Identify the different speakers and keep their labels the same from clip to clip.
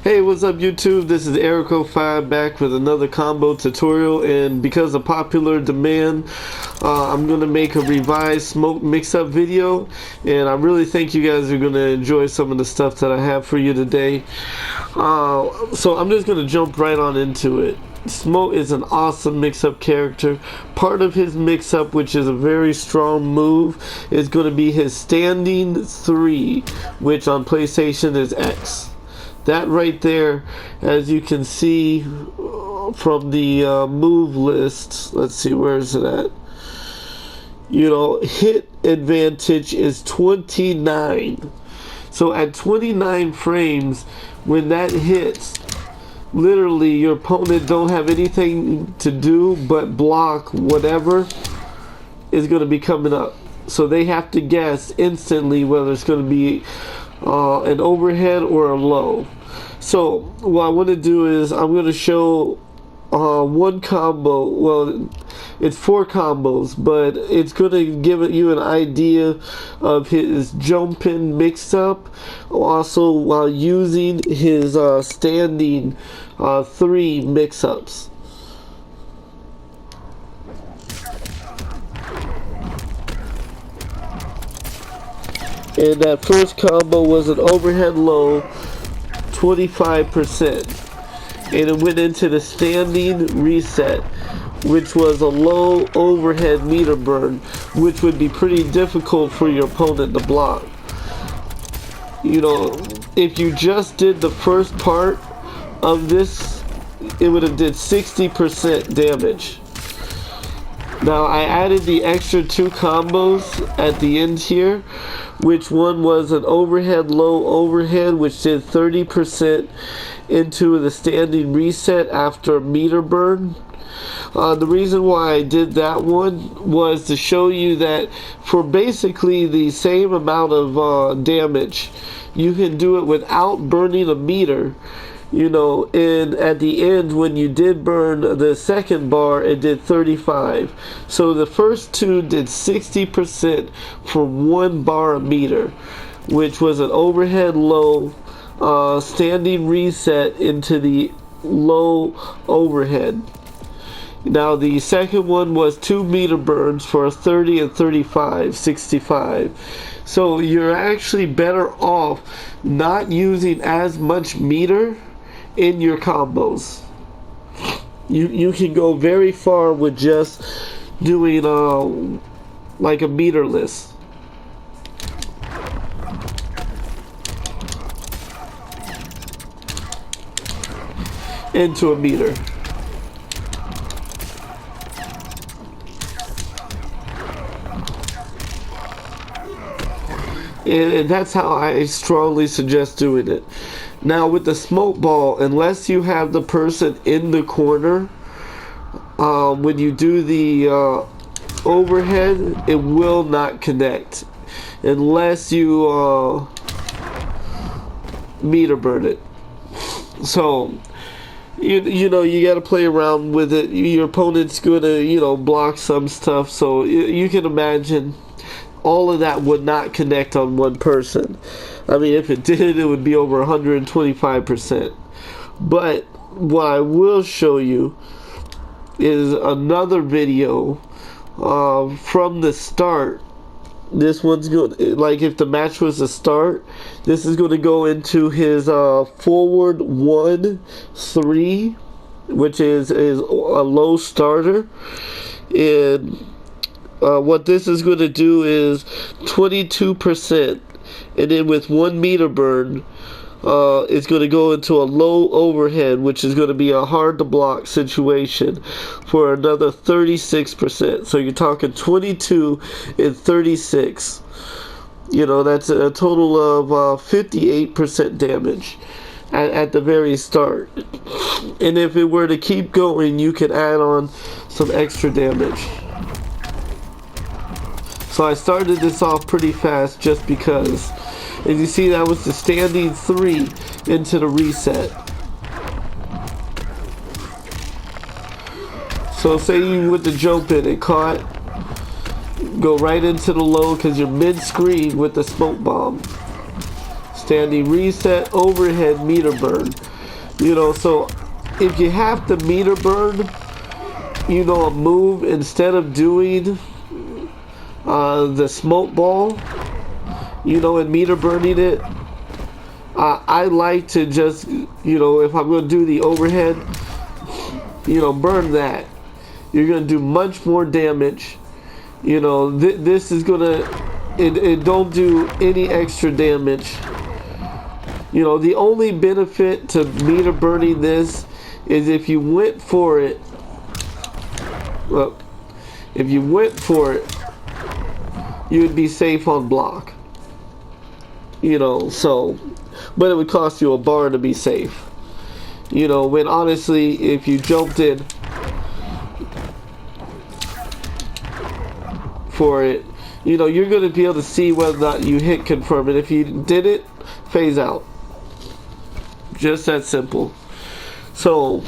Speaker 1: Hey, what's up YouTube? This is Erico5 back with another combo tutorial, and because of popular demand, I'm going to make a revised smoke mix-up video, and I really think you guys are going to enjoy some of the stuff that I have for you today. So I'm just going to jump right on into it. Smoke is an awesome mix-up character. Part of his mix-up, which is a very strong move, is going to be his standing 3, which on PlayStation is X. That right there, as you can see from the move list, let's see, where is it at? You know, hit advantage is 29. So at 29 frames, when that hits, literally your opponent don't have anything to do but block whatever is going to be coming up. So they have to guess instantly whether it's going to be an overhead or a low. So what I want to do is I'm going to show one combo. Well, it's 4 combos, but it's going to give you an idea of his jumping mix-up, also while using his standing 3 mix-ups. And that first combo was an overhead low, 25%. And it went into the standing reset, which was a low overhead meter burn, which would be pretty difficult for your opponent to block. You know, if you just did the first part of this, it would have did 60% damage. Now I added the extra 2 combos at the end here, which one was an overhead low overhead, which did 30% into the standing reset after a meter burn. The reason why I did that one was to show you that for basically the same amount of damage, you can do it without burning a meter. You know, and at the end, when you did burn the second bar, it did 35. So the first 2 did 60% for 1 bar a meter, which was an overhead low standing reset into the low overhead. Now the second one was 2 meter burns for a 30 and 35, 65. So you're actually better off not using as much meter in your combos. You can go very far with just doing like a meterless. Into a meter. And that's how I strongly suggest doing it. Now with the smoke ball, unless you have the person in the corner, when you do the overhead, it will not connect unless you meter burn it. So you know, you got to play around with it. Your opponent's gonna, you know, block some stuff, so you can imagine all of that would not connect on one person. I mean, if it did, it would be over 125%. But what I will show you is another video from the start. This one's good. Like if the match was a start, this is going to go into his forward 1-3, which is a low starter. And what this is going to do is 22%. And then with 1 meter burn, it's going to go into a low overhead, which is going to be a hard to block situation for another 36%. So you're talking 22 and 36. You know, that's a total of 58% damage at the very start. And if it were to keep going, you could add on some extra damage. So I started this off pretty fast just because. As you see, that was the standing 3 into the reset. So say you with the jump in, it caught, go right into the low because you're mid-screen with the smoke bomb. standing reset, overhead, meter burn. You know, so if you have to meter burn, you know, a move instead of doing the smoke ball, you know, and meter burning it, I like to just, you know, if I'm going to do the overhead, you know, burn that. You're going to do much more damage. You know, this is going to, it don't do any extra damage. You know, the only benefit to meter burning this is if you went for it, well, if you went for it, you would be safe on block. You know, so, but it would cost you a bar to be safe. You know, when honestly, if you jumped in for it, you know, you're going to be able to see whether or not you hit confirm. And if you did it, phase out. Just that simple. So,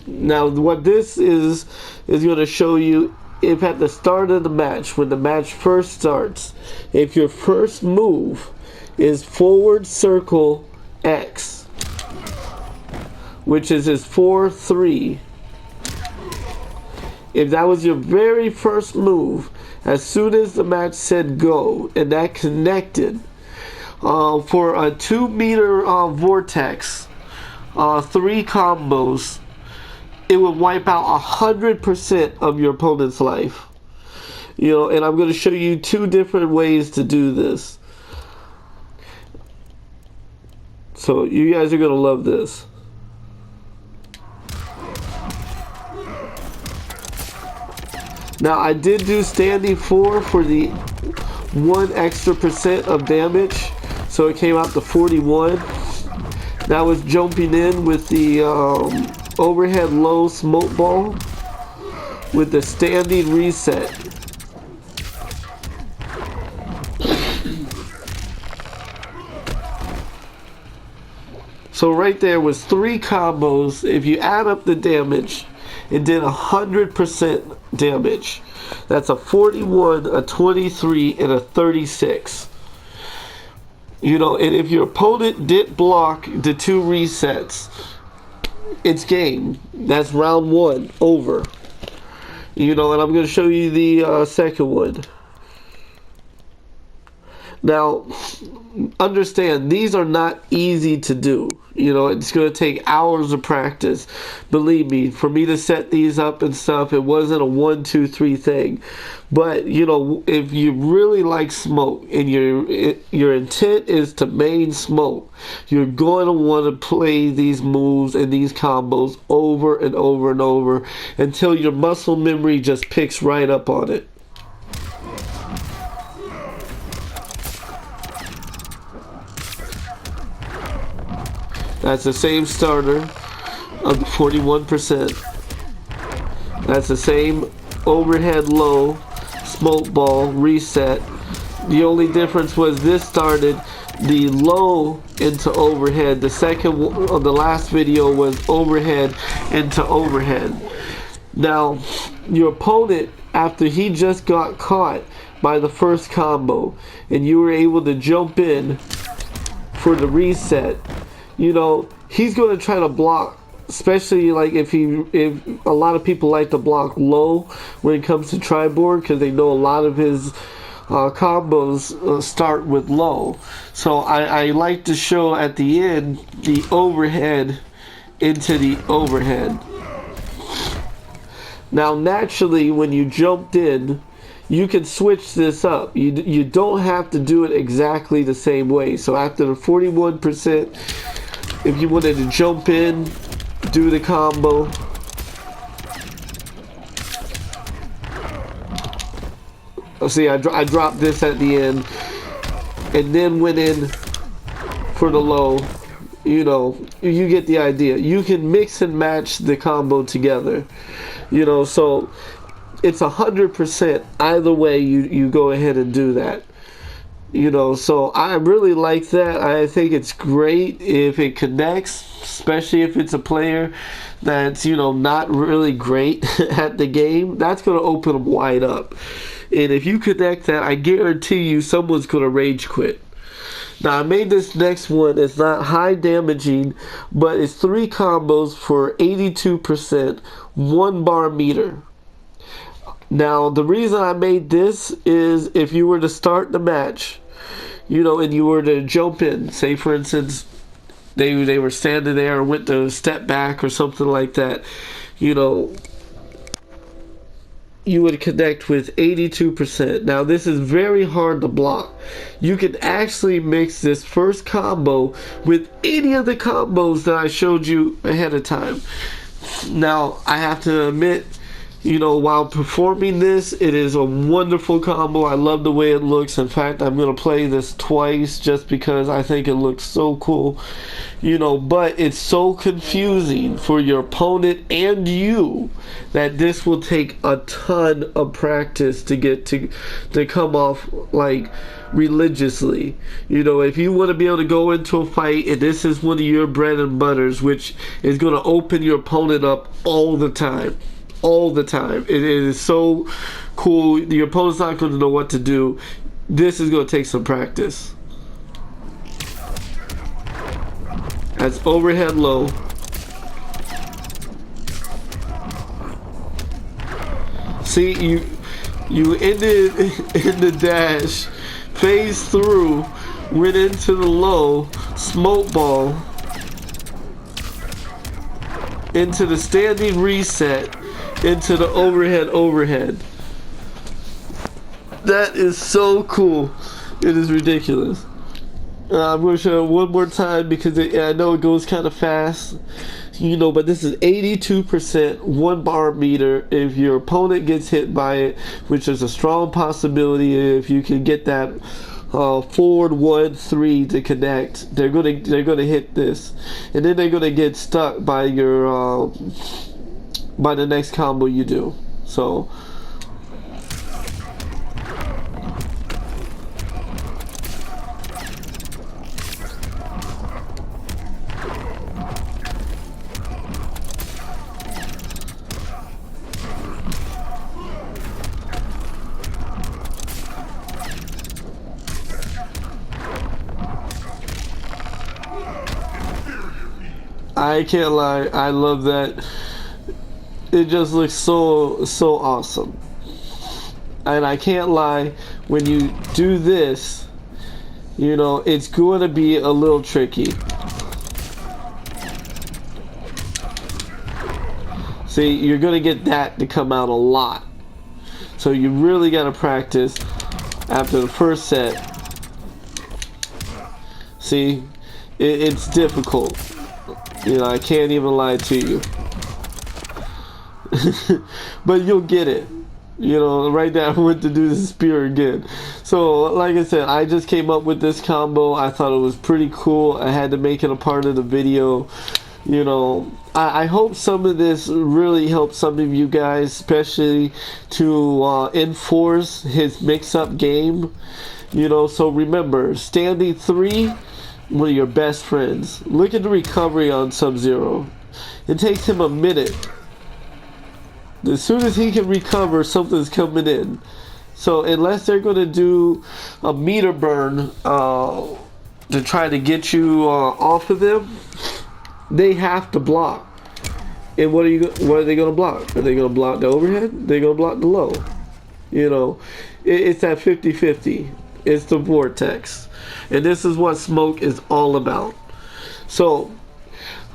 Speaker 1: now what this is going to show you, if at the start of the match, when the match first starts, if your first move is forward circle X, which is his 4-3, if that was your very first move, as soon as the match said go and that connected for a 2-meter vortex, 3 combos, it would wipe out 100% of your opponent's life. You know, and I'm going to show you 2 different ways to do this. So you guys are going to love this. Now I did do standing 4 for the 1 extra % of damage, so it came out to 41. That was jumping in with the overhead low smoke ball with the standing reset. So right there was 3 combos. If you add up the damage, it did 100% damage. That's a 41, a 23, and a 36. You know, and if your opponent did block the 2 resets, it's game. That's round 1 over. You know, and I'm going to show you the second one. Now, understand, these are not easy to do. You know, it's going to take hours of practice. Believe me, for me to set these up and stuff, it wasn't a 1, 2, 3 thing. But, you know, if you really like smoke and your intent is to main smoke, you're going to want to play these moves and these combos over and over and over until your muscle memory just picks right up on it. That's the same starter of 41%. That's the same overhead low smoke ball reset. The only difference was this started the low into overhead. The second of the last video was overhead into overhead. Now, your opponent, after he just got caught by the first combo and you were able to jump in for the reset, you know, he's going to try to block, especially like if a lot of people like to block low when it comes to tri-board because they know a lot of his combos start with low. So I like to show at the end the overhead into the overhead. Now naturally when you jumped in, you can switch this up. You don't have to do it exactly the same way. So after the 41%, if you wanted to jump in, do the combo. See, I dropped this at the end and then went in for the low. You know, you get the idea. You can mix and match the combo together. You know, so it's 100% either way you go ahead and do that. You know, so I really like that. I think it's great if it connects, especially if it's a player that's, you know, not really great at the game. That's going to open them wide up. And if you connect that, I guarantee you someone's going to rage quit. Now I made this next one. It's not high damaging, but it's 3 combos for 82%, 1 bar meter. Now the reason I made this is if you were to start the match, you know, and you were to jump in, say for instance, they were standing there and went to step back or something like that, you know, you would connect with 82%. Now this is very hard to block. You can actually mix this first combo with any of the combos that I showed you ahead of time. Now I have to admit, you know, while performing this, it is a wonderful combo. I love the way it looks. In fact, I'm going to play this twice just because I think it looks so cool. You know, but it's so confusing for your opponent and you that this will take a ton of practice to get to come off like religiously. You know, if you want to be able to go into a fight and this is one of your bread and butters, which is going to open your opponent up all the time. All the time. It is so cool. Your opponent's not going to know what to do. This is going to take some practice. That's overhead low. See, you ended in the dash, phased through, went into the low, smoke ball, into the standing reset, into the overhead. That is so cool. It is ridiculous. I'm going to show it one more time because I know it goes kind of fast, you know, but this is 82%, 1 bar meter. If your opponent gets hit by it, which is a strong possibility, if you can get that forward 1-3 to connect, they're gonna hit this, and then they're gonna get stuck by your by the next combo you do. So I can't lie, I love that. It just looks so awesome. And I can't lie, when you do this, you know, it's going to be a little tricky. See, you're going to get that to come out a lot. So you really got to practice after the first set. See, it's difficult. You know, I can't even lie to you. But you'll get it. You know, right now I went to do the spear again. So, like I said, I just came up with this combo. I thought it was pretty cool. I had to make it a part of the video. You know, I hope some of this really helps some of you guys, especially to enforce his mix-up game. You know, so remember, standing 3, one of your best friends. Look at the recovery on Sub-Zero. It takes him a minute. As soon as he can recover, something's coming in. So unless they're going to do a meter burn to try to get you off of them, they have to block. And what are they going to block? Are they going to block the overhead? They're going to block the low. You know, it's that 50-50. It's the vortex. And this is what smoke is all about. So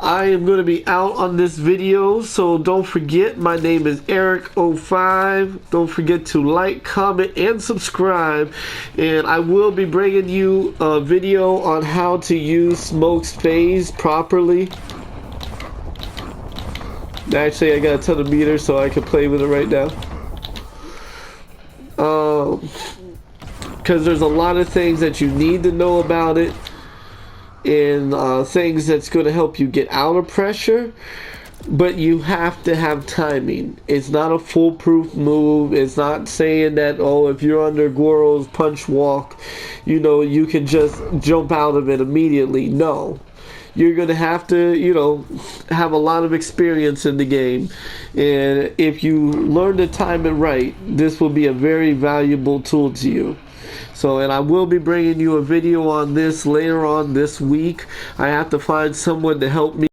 Speaker 1: I am going to be out on this video, so don't forget, my name is Eric05. Don't forget to like, comment, and subscribe. And I will be bringing you a video on how to use Smoke's phase properly. Actually, I got a ton of meters, so I can play with it right now. Because there's a lot of things that you need to know about it. And things that's going to help you get out of pressure, but you have to have timing. It's not a foolproof move. It's not saying that, oh, if you're under Goro's punch walk, you know, you can just jump out of it immediately. No, you're going to have to, you know, have a lot of experience in the game, and if you learn to time it right, this will be a very valuable tool to you. So, and I will be bringing you a video on this later on this week. I have to find someone to help me